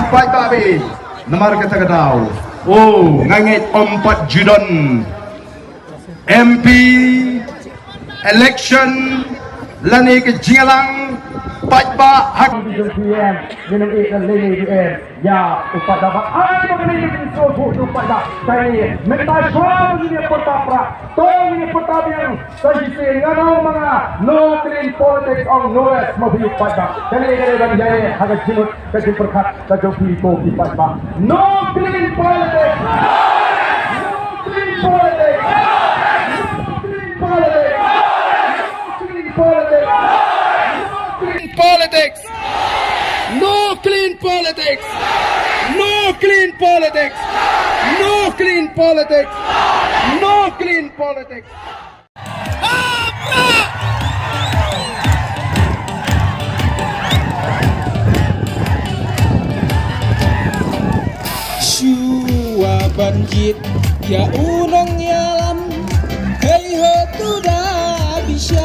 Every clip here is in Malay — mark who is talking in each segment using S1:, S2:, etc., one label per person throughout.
S1: Fight Babi Nomor kata ketau Oh ngangit empat judon MP Election Lani ke Jingalang Fight Ba Hak
S2: PM minum dan lele PM ya upat dapat mengenai suatu upat dah saya mental show ini pertama tong ini pertama yang saya ngano mga no clean politics on no rest mobil upat dah kali dan jaya agak jimut kecil perkat kacau pilih upat dah no clean politics no clean politics no clean politics no clean politics no clean politics no clean politics
S3: Shua banjir ya unang yalam hey ho tu dah bisa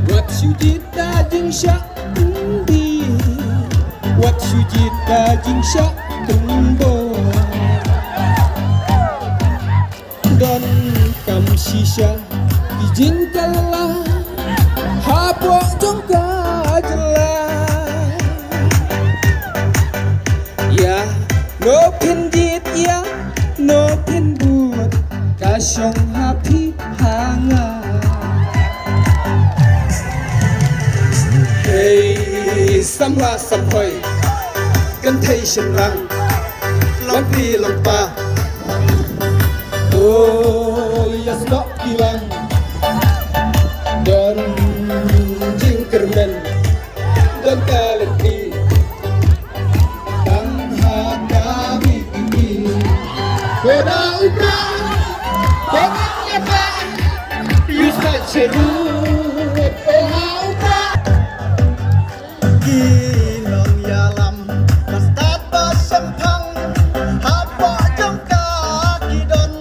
S3: what you did dajing syak di what you did dajing syak tumbo dan kam sisa izinkanlah hapok jongka jelas ya no pinjit ya no pin buat kasyong happy hangat hey samla sampai kan thai shenrang long pi long pa oh ya stop bilang dan jingkermen dan kaleti tanha kami ini beda ubah beda apa you start seru Kinong yalam basta pa sempang apa jong kakidon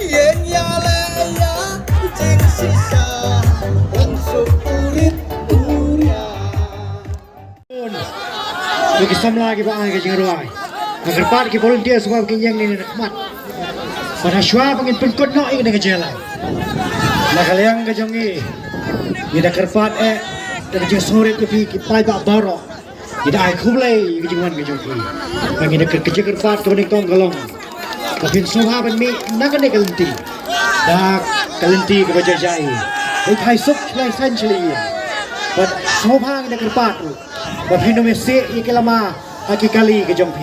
S3: yen yale ya jing sisa unsur urit uria
S4: Bagi samla lagi bang ke jengaruai. Agar part ke volunteer semua bikin yang ni nikmat. Pada syua pengin penkot nak ingin dengan jalan. Nak kalian ke jongi. Ida kerpat dan jeng sore tu pi pai ba baro. Ida ai khulai ke jengan ke jongi. Bagi nak kerja kerpat ke bening tong galong. Tapi semua ban mi nak ne kalenti. Dak kalenti ke bajai. Ai pai sup lai sanchli. But semua nak kerpat tu. Tapi nomor se ikelama aki kali ke jongpi.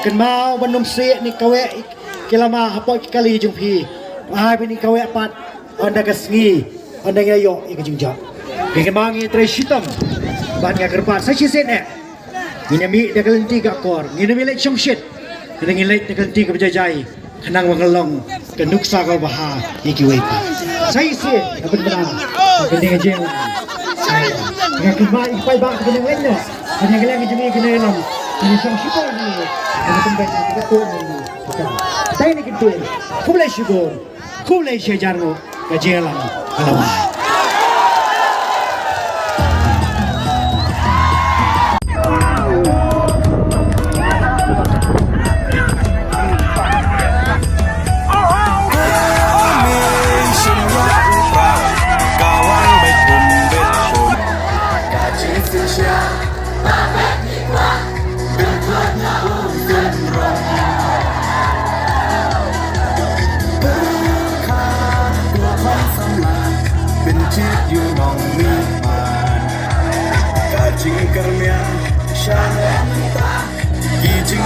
S4: Kenmau banum se ni kawe ikelama hapo kali jongpi. Hai bini kawe pat anda kasngi anda ngayo ikajungjak. Kenmangi tre shitam ban ga kerpat sa chisen ne. Minami de kalenti ga kor. Minami lek chomshit. Kenangi lek de kalenti ke bajai. Kenang wangalong ke nuksa ka baha ikiwai pa. Sai se abin bana. Kenang jeng. Saya kembali ipai bak ke dengan lainnya. Hanya kalian kejemi kena dalam. Ini sang syukur ni. Ini tempat kita tu ni. Saya ni kita. Kumulai syukur. Kumulai syajarmu. Kajian alamat.
S3: Kermian, syarat, gijing